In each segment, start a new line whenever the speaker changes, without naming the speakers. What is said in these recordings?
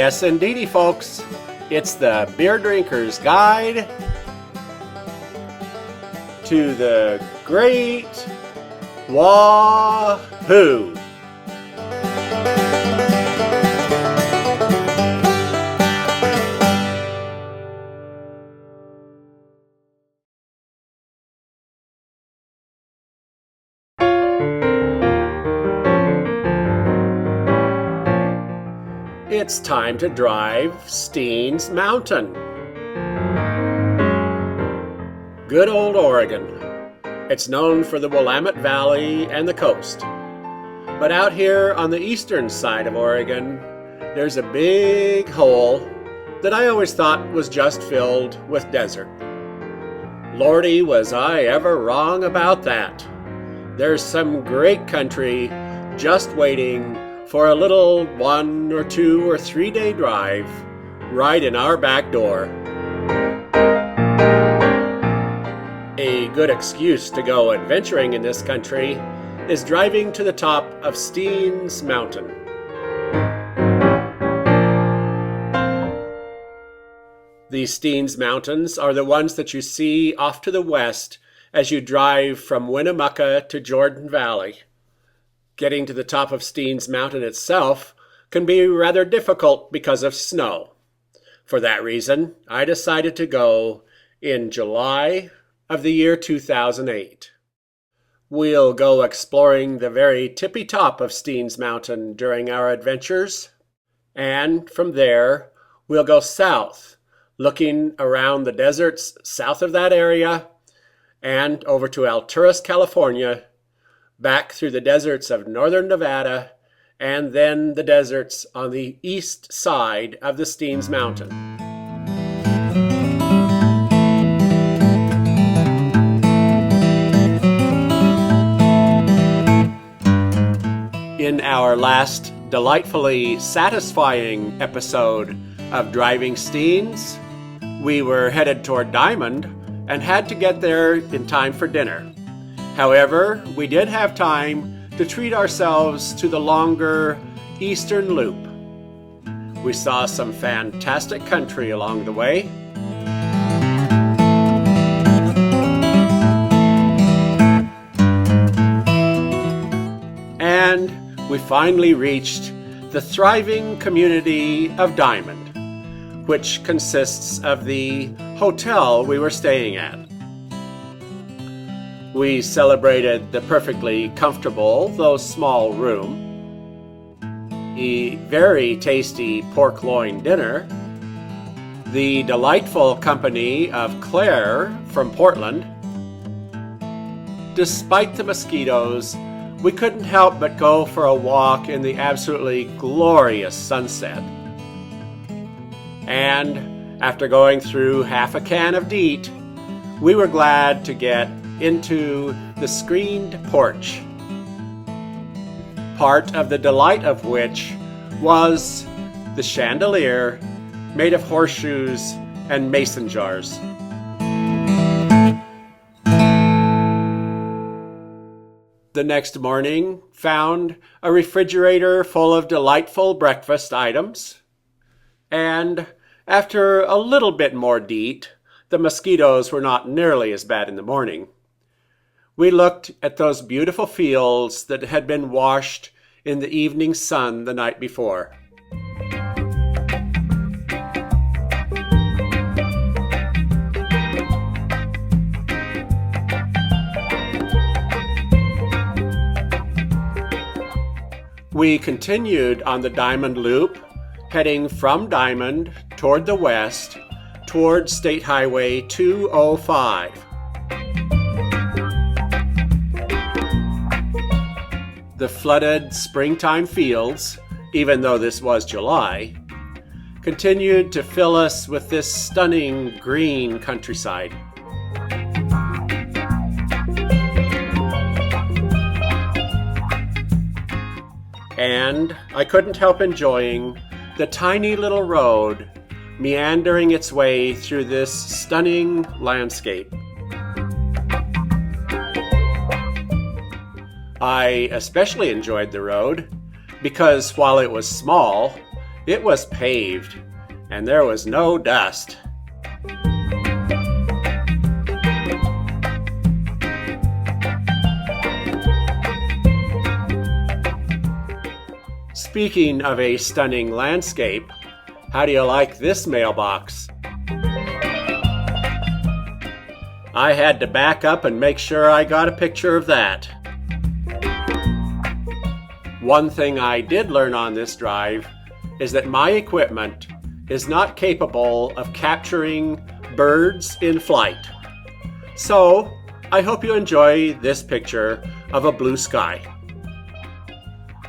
Yes, indeedy, folks. It's the Beer Drinker's Guide to the Great Wahoo. It's time to drive Steens Mountain. Good old Oregon. It's known for the Willamette Valley and the coast. But out here on the eastern side of Oregon, there's a big hole that I always thought was just filled with desert. Lordy, was I ever wrong about that. There's some great country just waiting for a little 1 or 2 or 3 day drive right in our back door. A good excuse to go adventuring in this country is driving to the top of Steens Mountain. These Steens Mountains are the ones that you see off to the west as you drive from Winnemucca to Jordan Valley. Getting to the top of Steens Mountain itself can be rather difficult because of snow. For that reason, I decided to go in July of the year 2008. We'll go exploring the very tippy top of Steens Mountain during our adventures, and from there we'll go south, looking around the deserts south of that area, and over to Alturas, California, back through the deserts of northern Nevada, and then the deserts on the east side of the Steens Mountain. In our last delightfully satisfying episode of Driving Steens, we were headed toward Diamond and had to get there in time for dinner. However, we did have time to treat ourselves to the longer Eastern Loop. We saw some fantastic country along the way. And we finally reached the thriving community of Diamond, which consists of the hotel we were staying at. We celebrated the perfectly comfortable, though small room, a very tasty pork loin dinner, the delightful company of Claire from Portland. Despite the mosquitoes, we couldn't help but go for a walk in the absolutely glorious sunset. And after going through half a can of DEET, we were glad to get into the screened porch, part of the delight of which was the chandelier made of horseshoes and mason jars. The next morning found a refrigerator full of delightful breakfast items, and after a little bit more DEET, the mosquitoes were not nearly as bad in the morning. We looked at those beautiful fields that had been washed in the evening sun the night before. We continued on the Diamond Loop, heading from Diamond toward the west, toward State Highway 205. The flooded springtime fields, even though this was July, continued to fill us with this stunning green countryside. And I couldn't help enjoying the tiny little road meandering its way through this stunning landscape. I especially enjoyed the road because while it was small, It was paved, and there was no dust. Speaking of a stunning landscape, how do you like this mailbox? I had to back up and make sure I got a picture of that. One thing I did learn on this drive is that my equipment is not capable of capturing birds in flight. So, I hope you enjoy this picture of a blue sky.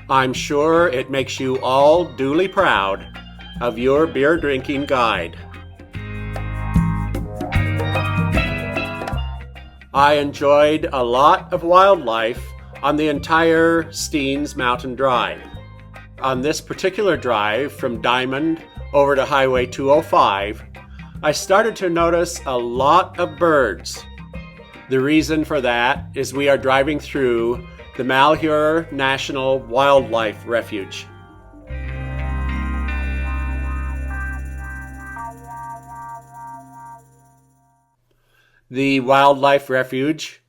I'm sure it makes you all duly proud of your beer drinking guide. I enjoyed a lot of wildlife on the entire Steens Mountain Drive. On this particular drive from Diamond over to Highway 205, I started to notice a lot of birds. The reason for that is we are driving through the Malheur National Wildlife Refuge. The Wildlife Refuge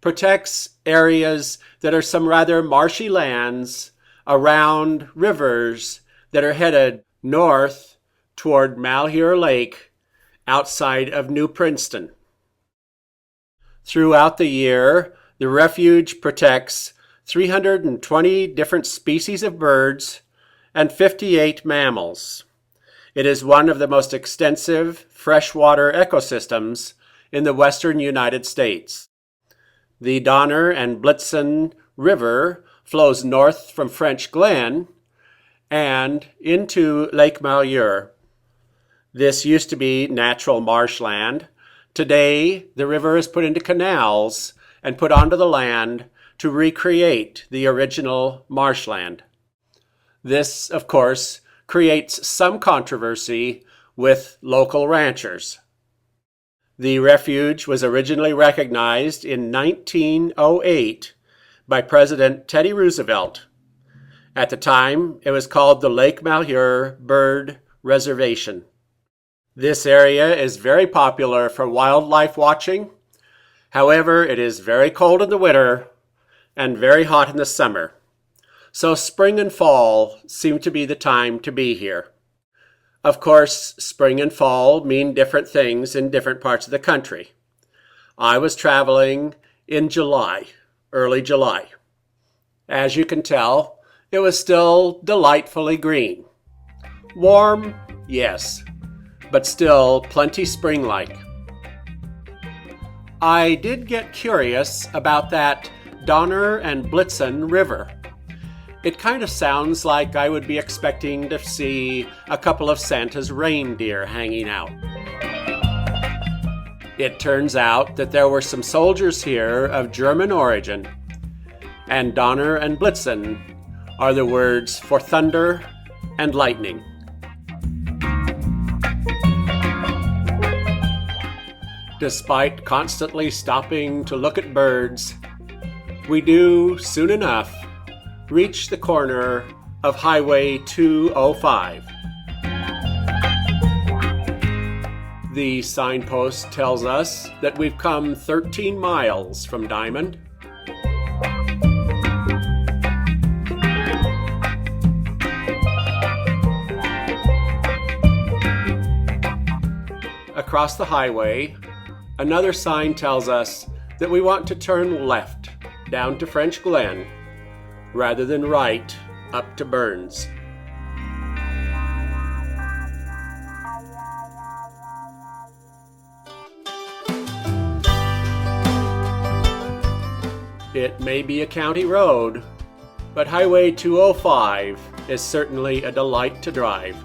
protects areas that are some rather marshy lands around rivers that are headed north toward Malheur Lake outside of New Princeton. Throughout the year, the refuge protects 320 different species of birds and 58 mammals. It is one of the most extensive freshwater ecosystems in the western United States. The Donner and Blitzen River flows north from Frenchglen and into Lake Malheur. This used to be natural marshland. Today, the river is put into canals and put onto the land to recreate the original marshland. This, of course, creates some controversy with local ranchers. The refuge was originally recognized in 1908 by President Teddy Roosevelt. At the time, it was called the Lake Malheur Bird Reservation. This area is very popular for wildlife watching. However, it is very cold in the winter and very hot in the summer. So spring and fall seem to be the time to be here. Of course, spring and fall mean different things in different parts of the country. I was traveling in July, early July. As you can tell, it was still delightfully green. Warm, yes, but still plenty spring-like. I did get curious about that Donner and Blitzen River. It kind of sounds like I would be expecting to see a couple of Santa's reindeer hanging out. It turns out that there were some soldiers here of German origin, and Donner and Blitzen are the words for thunder and lightning. Despite constantly stopping to look at birds, we do, soon enough, reach the corner of Highway 205. The signpost tells us that we've come 13 miles from Diamond. Across the highway, another sign tells us that we want to turn left down to Frenchglen rather than right up to Burns. It may be a county road, but Highway 205 is certainly a delight to drive.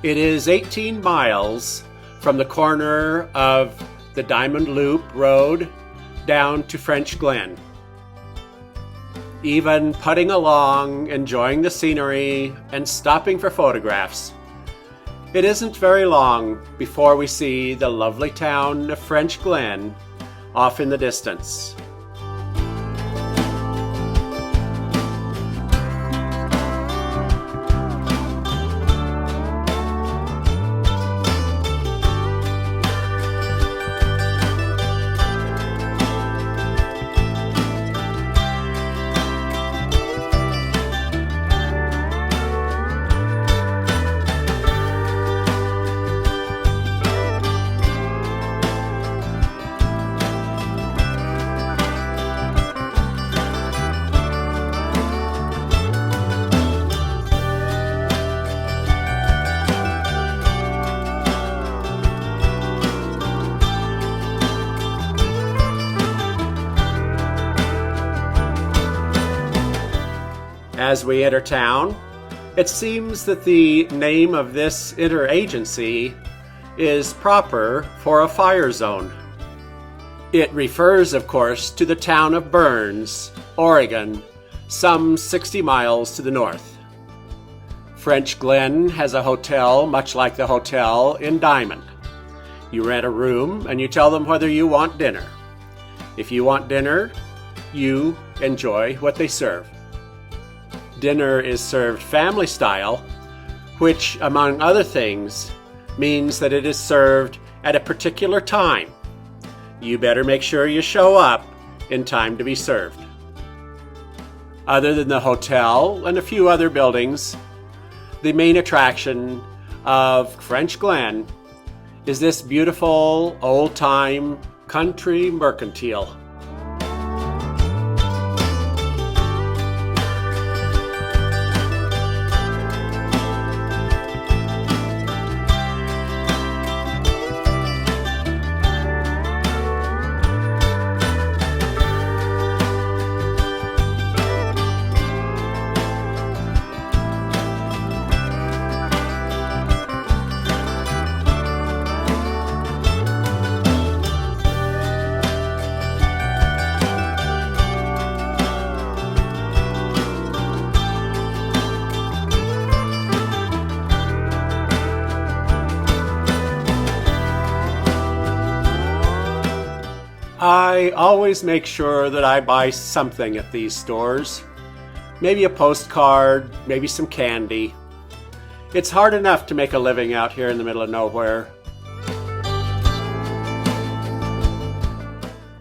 It is 18 miles from the corner of the Diamond Loop Road down to Frenchglen. Even putting along, enjoying the scenery, and stopping for photographs, it isn't very long before we see the lovely town of Frenchglen off in the distance. As we enter town, it seems that the name of this interagency is proper for a fire zone. It refers, of course, to the town of Burns, Oregon, some 60 miles to the north. Frenchglen has a hotel much like the hotel in Diamond. You rent a room and you tell them whether you want dinner. If you want dinner, you enjoy what they serve. Dinner is served family style, which, among other things, means that it is served at a particular time. You better make sure you show up in time to be served. Other than the hotel and a few other buildings, the main attraction of Frenchglen is this beautiful old-time country mercantile. I always make sure that I buy something at these stores. Maybe a postcard, maybe some candy. It's hard enough to make a living out here in the middle of nowhere.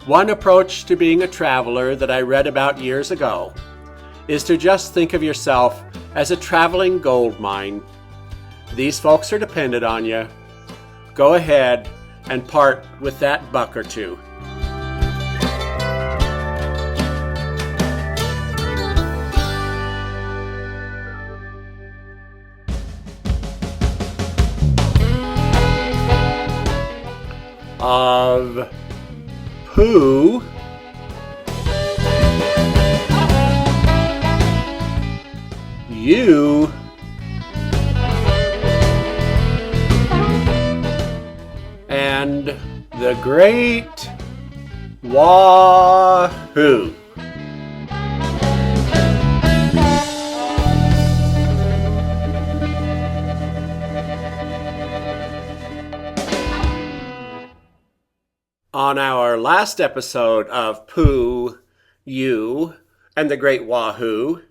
One approach to being a traveler that I read about years ago is to just think of yourself as a traveling gold mine. These folks are dependent on you. Go ahead and part with that buck or two. Of who you and the great Wahoo. On our last episode of Pooh, You, and the Great Wahoo,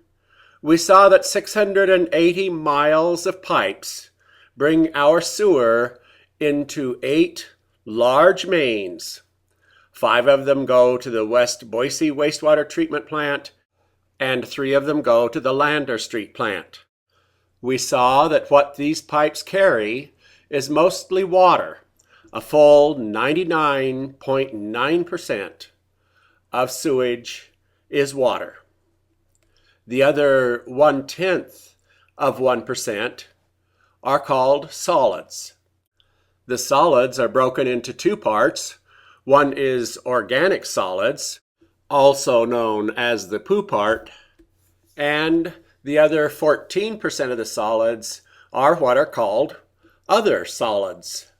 we saw that 680 miles of pipes bring our sewer into 8 large mains. 5 of them go to the West Boise Wastewater Treatment Plant, and 3 of them go to the Lander Street Plant. We saw that what these pipes carry is mostly water. A full 99.9% of sewage is water. The other 0.1% are called solids. The solids are broken into 2 parts. One is organic solids, also known as the poo part, and the other 14% of the solids are what are called other solids.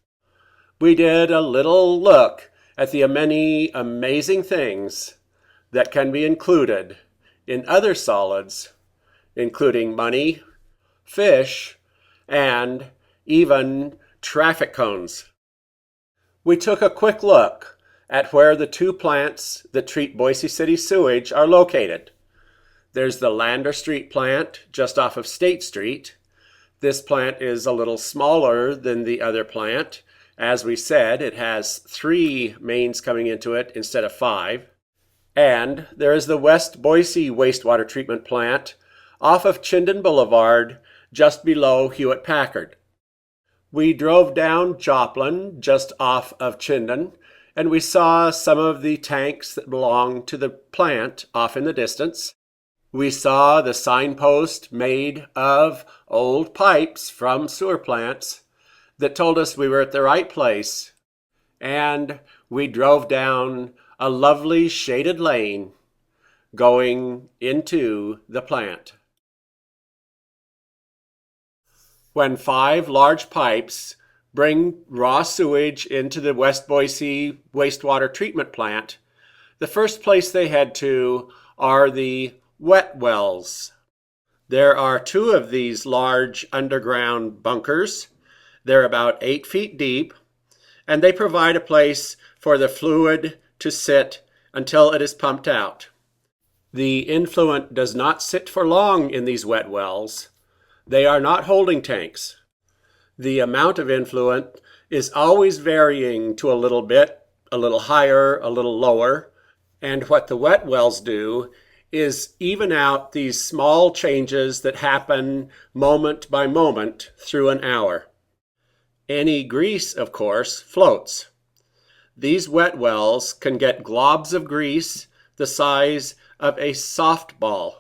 We did a little look at the many amazing things that can be included in other solids, including money, fish, and even traffic cones. We took a quick look at where the two plants that treat Boise City sewage are located. There's the Lander Street plant just off of State Street. This plant is a little smaller than the other plant. As we said, it has 3 mains coming into it instead of 5. And there is the West Boise wastewater treatment plant off of Chinden Boulevard, just below Hewitt-Packard. We drove down Joplin, just off of Chinden, and we saw some of the tanks that belong to the plant off in the distance. We saw the signpost made of old pipes from sewer plants that told us we were at the right place. And we drove down a lovely shaded lane going into the plant. When 5 large pipes bring raw sewage into the West Boise wastewater treatment plant, the first place they head to are the wet wells. There are 2 of these large underground bunkers. They're about 8 feet deep, and they provide a place for the fluid to sit until it is pumped out. The influent does not sit for long in these wet wells. They are not holding tanks. The amount of influent is always varying to a little bit, a little higher, a little lower, and what the wet wells do is even out these small changes that happen moment by moment through an hour. Any grease, of course, floats. These wet wells can get globs of grease the size of a softball.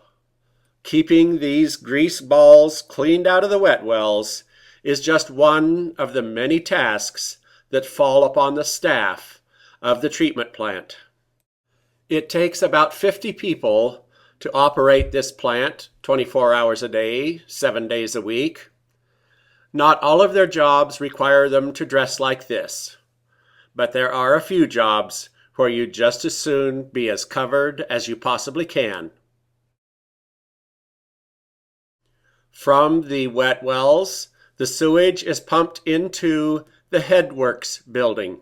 Keeping these grease balls cleaned out of the wet wells is just one of the many tasks that fall upon the staff of the treatment plant. It takes about 50 people to operate this plant 24 hours a day, 7 days a week. Not all of their jobs require them to dress like this, but there are a few jobs where you'd just as soon be as covered as you possibly can. From the wet wells, the sewage is pumped into the Headworks Building.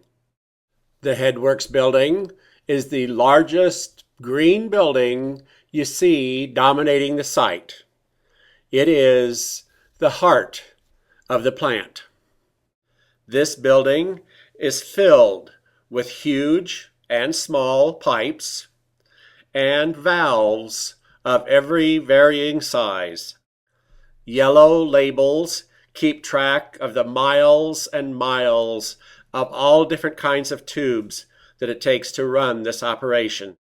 The Headworks Building is the largest green building you see dominating the site. It is the heart of the plant. This building is filled with huge and small pipes and valves of every varying size. Yellow labels keep track of the miles and miles of all different kinds of tubes that it takes to run this operation.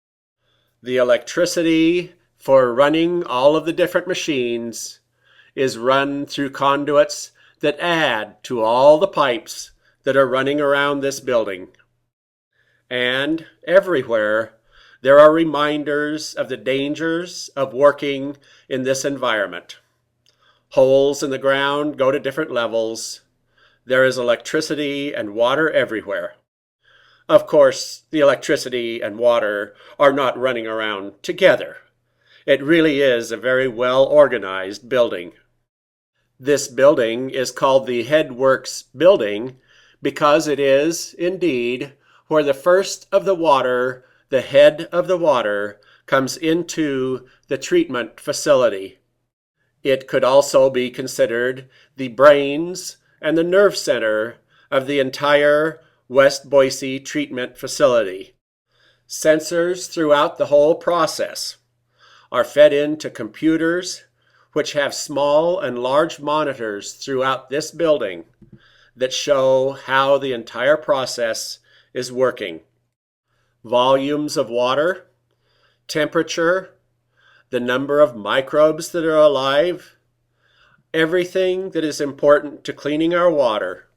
The electricity for running all of the different machines is run through conduits that add to all the pipes that are running around this building. And everywhere there are reminders of the dangers of working in this environment. Holes in the ground go to different levels. There is electricity and water everywhere. Of course, the electricity and water are not running around together. It really is a very well-organized building. This building is called the Headworks Building because it is, indeed, where the first of the water, the head of the water, comes into the treatment facility. It could also be considered the brains and the nerve center of the entire West Boise treatment facility. Sensors throughout the whole process are fed into computers which have small and large monitors throughout this building that show how the entire process is working. Volumes of water, temperature, the number of microbes that are alive, everything that is important to cleaning our water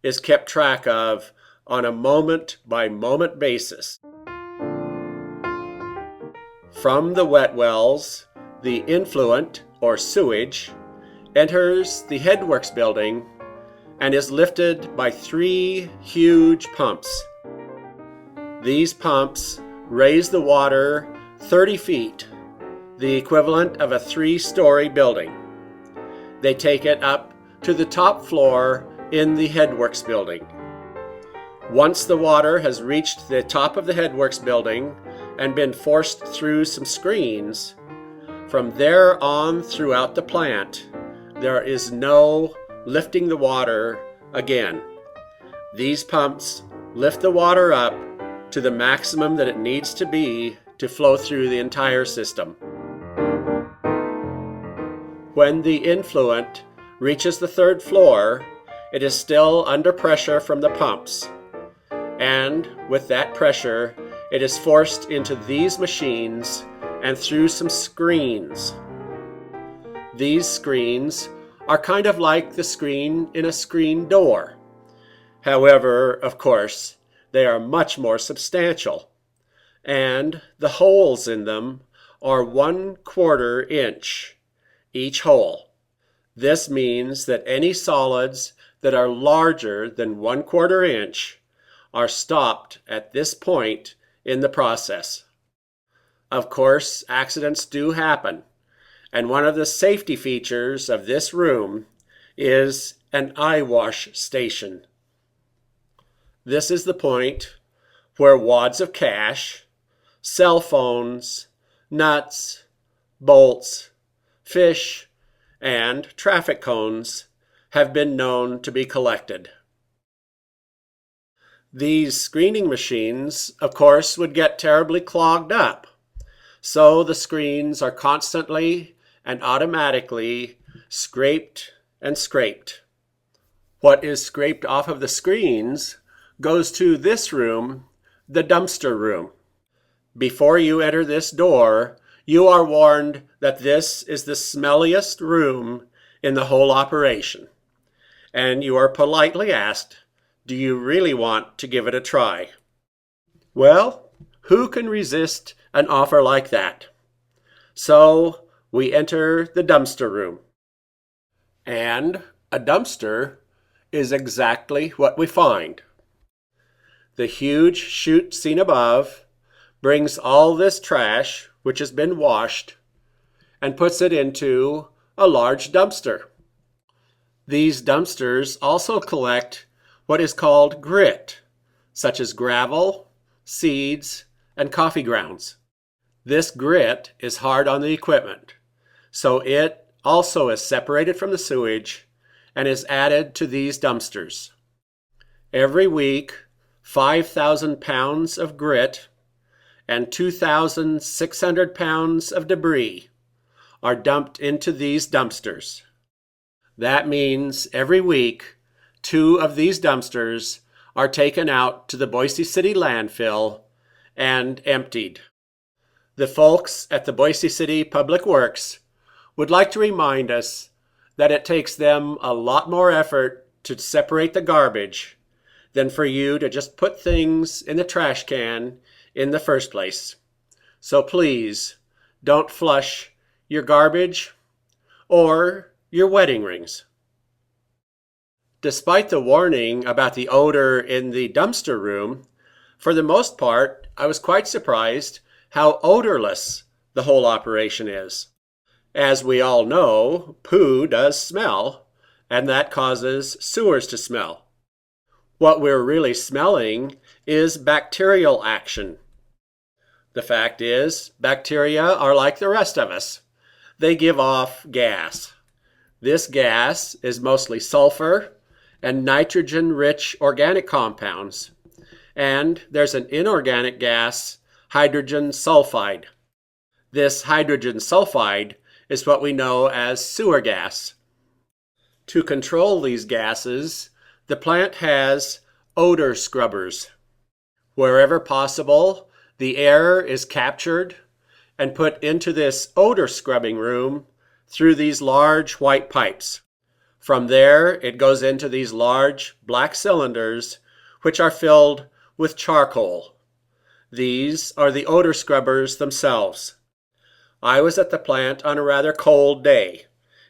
is kept track of on a moment-by-moment basis. From the wet wells, the influent, or sewage, enters the Headworks Building and is lifted by 3 huge pumps. These pumps raise the water 30 feet, the equivalent of a 3-story building. They take it up to the top floor in the Headworks Building. Once the water has reached the top of the Headworks Building and been forced through some screens, from there on throughout the plant, there is no lifting the water again. These pumps lift the water up to the maximum that it needs to be to flow through the entire system. When the influent reaches the 3rd floor, it is still under pressure from the pumps, and with that pressure, it is forced into these machines and through some screens. These screens are kind of like the screen in a screen door. However, of course, they are much more substantial, and the holes in them are 1/4 inch each hole. This means that any solids that are larger than 1/4 inch are stopped at this point in the process. Of course, accidents do happen, and one of the safety features of this room is an eye wash station. This is the point where wads of cash, cell phones, nuts, bolts, fish, and traffic cones have been known to be collected. These screening machines, of course, would get terribly clogged up, so the screens are constantly and automatically scraped and scraped. What is scraped off of the screens goes to this room, the dumpster room. Before you enter this door, you are warned that this is the smelliest room in the whole operation, and you are politely asked, do you really want to give it a try? Well, who can resist an offer like that? So we enter the dumpster room. And a dumpster is exactly what we find. The huge chute seen above brings all this trash, which has been washed, and puts it into a large dumpster. These dumpsters also collect what is called grit, such as gravel, seeds, and coffee grounds. This grit is hard on the equipment, so it also is separated from the sewage and is added to these dumpsters. Every week, 5,000 pounds of grit and 2,600 pounds of debris are dumped into these dumpsters. That means every week, 2 of these dumpsters are taken out to the Boise City landfill and emptied. The folks at the Boise City Public Works would like to remind us that it takes them a lot more effort to separate the garbage than for you to just put things in the trash can in the first place. So please, don't flush your garbage or your wedding rings. Despite the warning about the odor in the dumpster room, for the most part, I was quite surprised how odorless the whole operation is. As we all know, poo does smell, and that causes sewers to smell. What we're really smelling is bacterial action. The fact is, bacteria are like the rest of us. They give off gas. This gas is mostly sulfur and nitrogen-rich organic compounds, and there's an inorganic gas, hydrogen sulfide. This hydrogen sulfide is what we know as sewer gas. To control these gases, the plant has odor scrubbers. Wherever possible, the air is captured and put into this odor scrubbing room through these large white pipes. From there, it goes into these large black cylinders, which are filled with charcoal. These are the odor scrubbers themselves. I was at the plant on a rather cold day,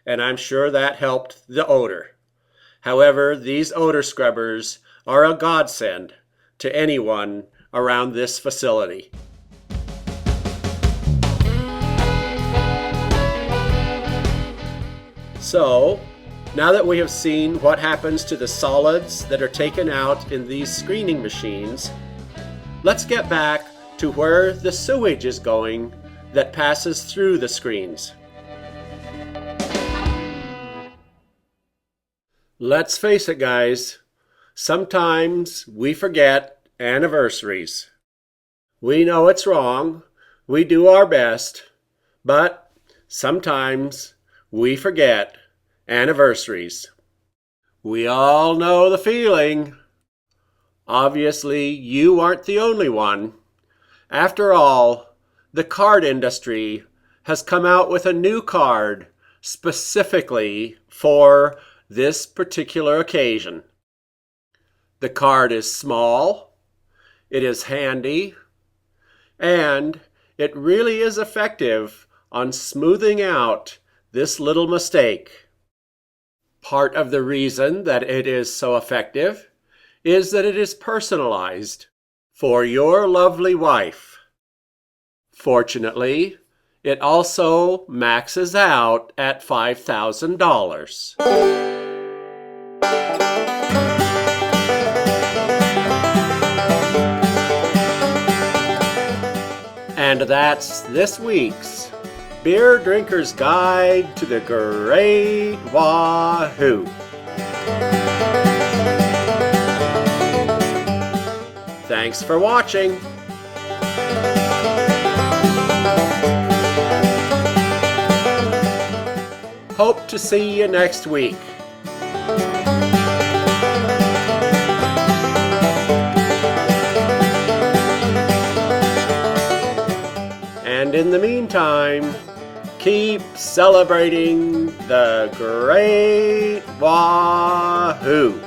and I'm sure that helped the odor. However, these odor scrubbers are a godsend to anyone around this facility. So, now that we have seen what happens to the solids that are taken out in these screening machines, let's get back to where the sewage is going that passes through the screens. Let's face it, guys, sometimes we forget anniversaries. We know it's wrong, we do our best, but sometimes we forget anniversaries. We all know the feeling. Obviously, you aren't the only one. After all, the card industry has come out with a new card specifically for this particular occasion. The card is small, it is handy, and it really is effective on smoothing out this little mistake. Part of the reason that it is so effective is that it is personalized for your lovely wife. Fortunately, it also maxes out at $5,000. And that's this week's Beer Drinker's Guide to the Great Wahoo. Thanks for watching. Hope to see you next week. And in the meantime, keep celebrating the Great Wahoo.